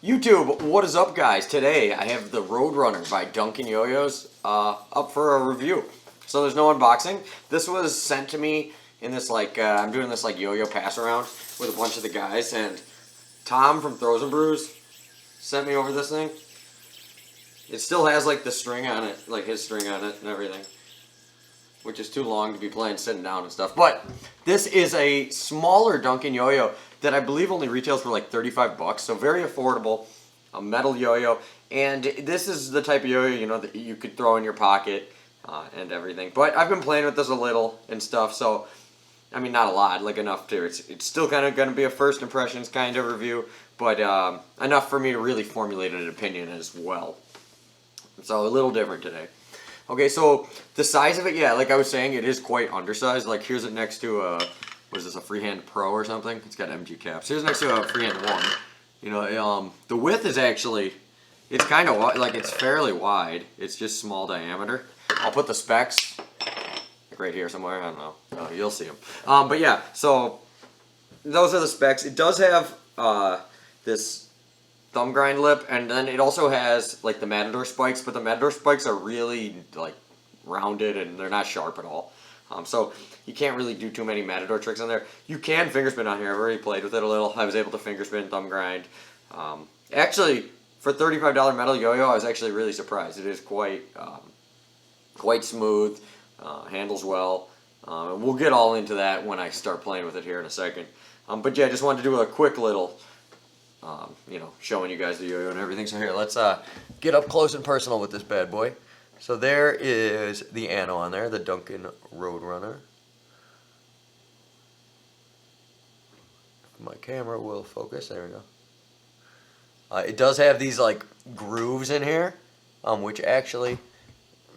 YouTube, what is up, guys? Today I have the RoadRunner by Duncan Yo-Yos up for a review. So there's no unboxing. This was sent to me in this I'm doing this yo-yo pass around with a bunch of the guys, and Tom from Throws and Brews sent me over this thing. It still has the string on it, his string on it and everything, which is too long to be playing sitting down and stuff. But this is a smaller Duncan yo-yo that I believe only retails for like 35 bucks, so very affordable, a metal yo-yo. And this is the type of yo-yo, that you could throw in your pocket and everything. But I've been playing with this a little and stuff, so I mean, not a lot, enough to, it's still kind of going to be a first impressions kind of review, but enough for me to really formulate an opinion as well. So a little different today. Okay, so the size of it, yeah, like I was saying, it is quite undersized. Here's it next to what is this, a Freehand Pro or something? It's got MG caps. Here's next to a Freehand 1. The width is actually, it's kind of, it's fairly wide. It's just small diameter. I'll put the specs right here somewhere. I don't know. Oh, you'll see them. But yeah, so those are the specs. It does have this thumb grind lip, and then it also has the Matador spikes, but the Matador spikes are really rounded and they're not sharp at all. So you can't really do too many Matador tricks on there. You can fingerspin on here. I've already played with it a little. I was able to fingerspin, thumb grind. Actually, for $35 metal yo-yo, I was actually really surprised. It is quite smooth, handles well, and we'll get all into that when I start playing with it here in a second. But yeah, I just wanted to do a quick little, showing you guys the yo-yo and everything. So here, let's get up close and personal with this bad boy. So there is the ano on there, the Duncan RoadRunner. My camera will focus. There we go. It does have these grooves in here, which actually,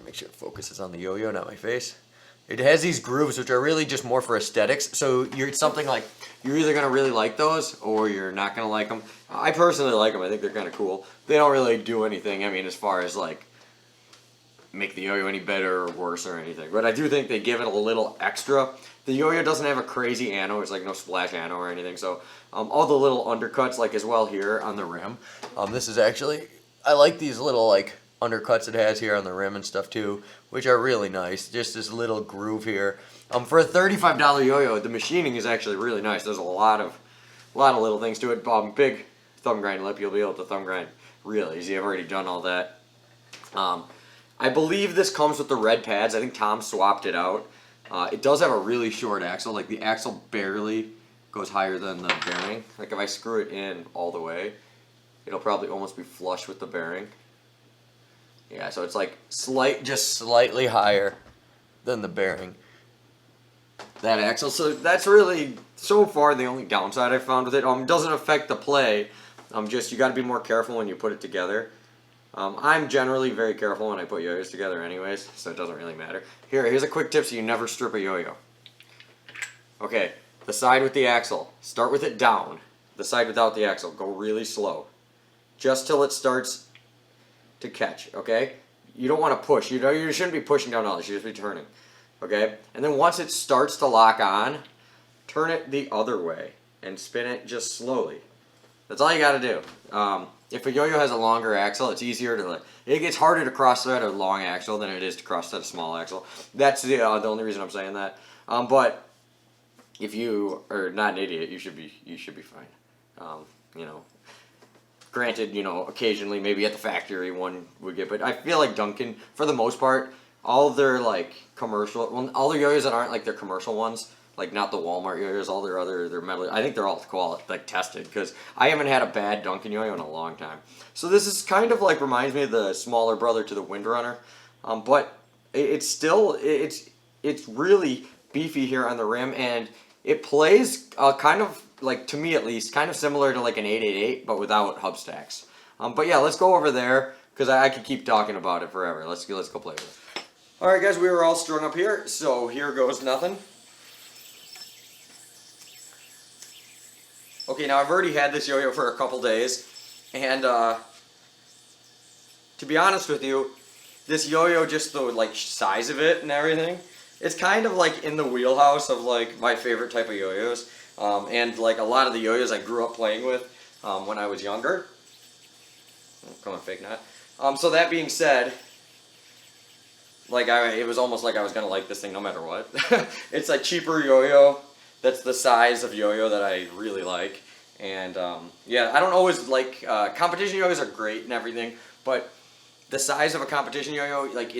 make sure it focuses on the yo-yo, not my face. It has these grooves, which are really just more for aesthetics. So you're you're either gonna really like those or you're not gonna like them. I personally like them. I think they're kind of cool. They don't really do anything. I mean, as far as make the yo-yo any better or worse or anything. But I do think they give it a little extra. The yo-yo doesn't have a crazy ano. It's no splash ano or anything. So all the little undercuts as well here on the rim. This is actually, I like these little undercuts it has here on the rim and stuff too, which are really nice. Just this little groove here. For a $35 yo-yo, the machining is actually really nice. There's a lot of little things to it. Big thumb grind lip. You'll be able to thumb grind real easy. I've already done all that. I believe this comes with the red pads. I think Tom swapped it out. It does have a really short axle. The axle barely goes higher than the bearing. If I screw it in all the way, it'll probably almost be flush with the bearing. Yeah, so it's just slightly higher than the bearing, that axle. So that's really, so far, the only downside I've found with it. It doesn't affect the play. You got to be more careful when you put it together. I'm generally very careful when I put yo-yos together anyways, so it doesn't really matter. Here's a quick tip so you never strip a yo-yo. Okay, the side with the axle, start with it down. The side without the axle, go really slow. Just till it starts to catch, okay? You don't want to push. You shouldn't be pushing down all this. You should just be turning, okay? And then once it starts to lock on, turn it the other way and spin it just slowly. That's all you got to do. If a yo-yo has a longer axle, it's easier to it gets harder to cross-thread a long axle than it is to cross-thread a small axle. That's the only reason I'm saying that. But if you are not an idiot, you should be fine. Granted, occasionally maybe at the factory one would get, but I feel like Duncan, for the most part, all of their commercial, all their yo-yos that aren't their commercial ones, not the Walmart yo-yos, all their metal, I think they're all tested, because I haven't had a bad Duncan yo-yo in a long time. So this is kind of reminds me of the smaller brother to the Windrunner, but it's still, it's really beefy here on the rim, and it plays kind of, to me at least, kind of similar to an 888, but without hub stacks. But yeah, let's go over there, because I could keep talking about it forever. Let's go play with it. Alright guys, we were all strung up here, so here goes nothing. Okay, now I've already had this yo-yo for a couple days, and to be honest with you, this yo-yo, just the size of it and everything, it's kind of in the wheelhouse of my favorite type of yo-yos. And a lot of the yo-yos I grew up playing with when I was younger. Come on, fake knot. So that being said, like it was almost like I was gonna like this thing no matter what. It's a cheaper yo-yo. That's the size of yo-yo that I really like. And yeah, I don't always like competition yo-yos are great and everything, but the size of a competition yo-yo, like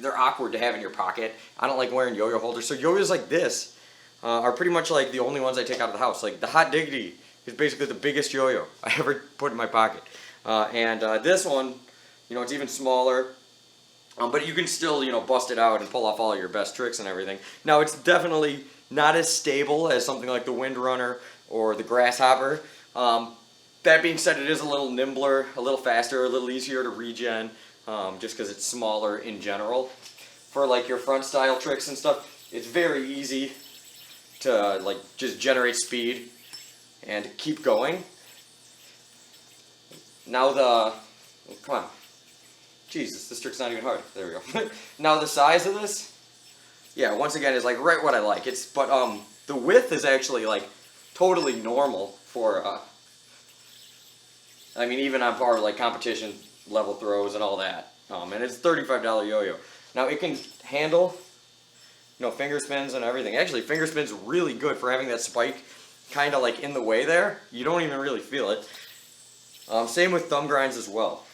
they're awkward to have in your pocket. I don't like wearing yo-yo holders. So yo-yos like this are pretty much like the only ones I take out of the house. Like the Hot Diggity is basically the biggest yo-yo I ever put in my pocket. And this one, you know, it's even smaller. But you can still, you know, bust it out and pull off all your best tricks and everything. Now, it's definitely not as stable as something like the Windrunner or the Grasshopper. That being said, it is a little nimbler, a little faster, a little easier to regen, just because it's smaller in general. For like your front style tricks and stuff, it's very easy to like just generate speed and keep going. Now come on. Jesus, this trick's not even hard. There we go. Now the size of this, yeah, once again is like right what I like. But the width is actually like totally normal for I mean even on par with like competition level throws and all that. And it's $35 yo-yo. Now it can handle, you know, finger spins and everything. Actually, finger spins really good for having that spike kind of like in the way there. You don't even really feel it. Same with thumb grinds as well.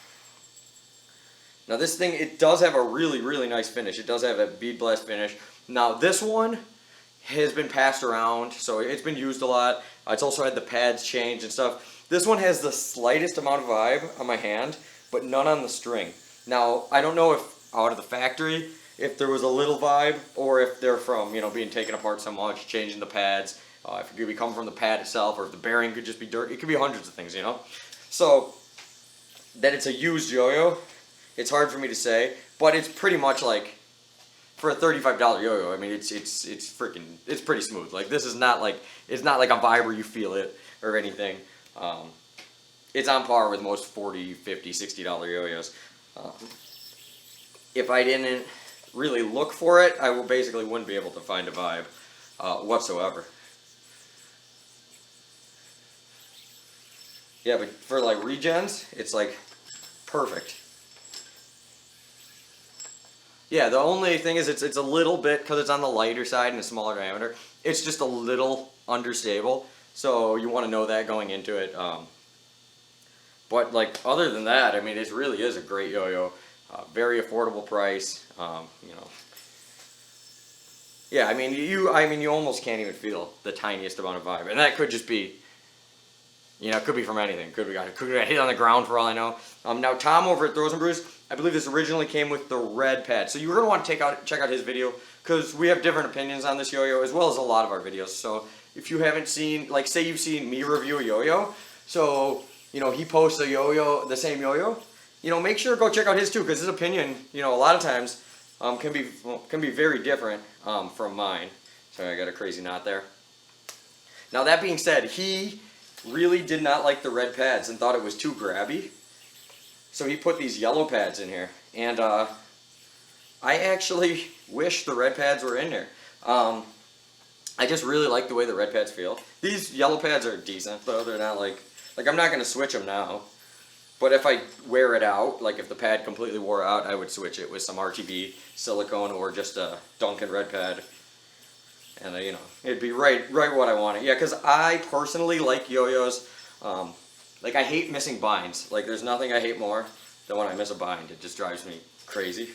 Now this thing, it does have a really, really nice finish. It does have a bead blast finish. Now this one has been passed around, so it's been used a lot. It's also had the pads changed and stuff. This one has the slightest amount of vibe on my hand, but none on the string. Now, I don't know if out of the factory, if there was a little vibe, or if they're from, you know, being taken apart so much, changing the pads, if it could be coming from the pad itself, or if the bearing could just be dirt. It could be hundreds of things, you know? So, that it's a used yo-yo, it's hard for me to say, but it's pretty much like, for a $35 yo-yo, I mean, it's pretty smooth. Like, this is not like, it's not like a vibe where you feel it or anything. It's on par with most $40, $50, $60 yo-yos. If I didn't really look for it, I basically wouldn't be able to find a vibe whatsoever. Yeah, but for like regens, it's like perfect. Yeah, the only thing is it's a little bit, because it's on the lighter side and a smaller diameter, it's just a little understable. So you want to know that going into it. But like other than that, I mean, it really is a great yo-yo. Very affordable price. You know. Yeah, I mean, you almost can't even feel the tiniest amount of vibe, and that could just be, you know, it could be from anything. Could be got hit on the ground for all I know. Now Tom over at Throws and Brews, I believe this originally came with the red pad, so you're gonna want to check out his video, because we have different opinions on this yo-yo as well as a lot of our videos. So if you haven't seen, like, say you've seen me review a yo-yo, so you know he posts a yo-yo, the same yo-yo, you know, make sure to go check out his too, because his opinion, you know, a lot of times can be very different from mine. Sorry, I got a crazy knot there. Now that being said, he really did not like the red pads and thought it was too grabby. So he put these yellow pads in here. And I actually wish the red pads were in there. I just really like the way the red pads feel. These yellow pads are decent though. They're not like I'm not going to switch them now. But if I wear it out, like if the pad completely wore out, I would switch it with some RTB silicone or just a Duncan red pad. And you know, it'd be right what I wanted. Yeah, because I personally like yo-yos. Like I hate missing binds. Like there's nothing I hate more than when I miss a bind. It just drives me crazy.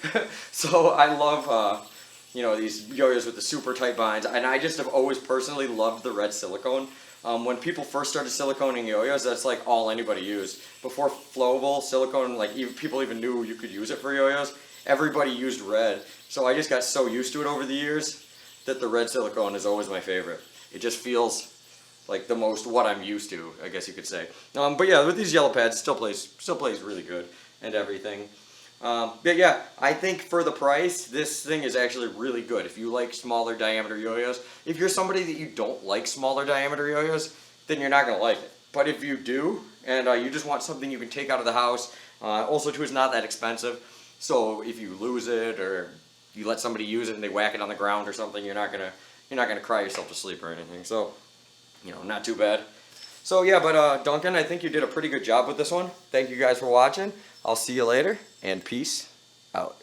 So I love, you know, these yo-yos with the super tight binds. And I just have always personally loved the red silicone. When people first started siliconing yo-yos, that's like all anybody used. Before flowable silicone, like people even knew you could use it for yo-yos, everybody used red. So I just got so used to it over the years that the red silicone is always my favorite. It just feels like the most what I'm used to, I guess you could say. But yeah, with these yellow pads, still plays really good and everything. But yeah, I think for the price, this thing is actually really good. If you like smaller diameter yo-yos, if you're somebody that you don't like smaller diameter yo-yos, then you're not gonna like it. But if you do, and you just want something you can take out of the house, also too, it's not that expensive. So if you lose it or you let somebody use it and they whack it on the ground or something, you're not gonna cry yourself to sleep or anything. So, you know, not too bad. So yeah, but Duncan, I think you did a pretty good job with this one. Thank you guys for watching. I'll see you later, and peace out.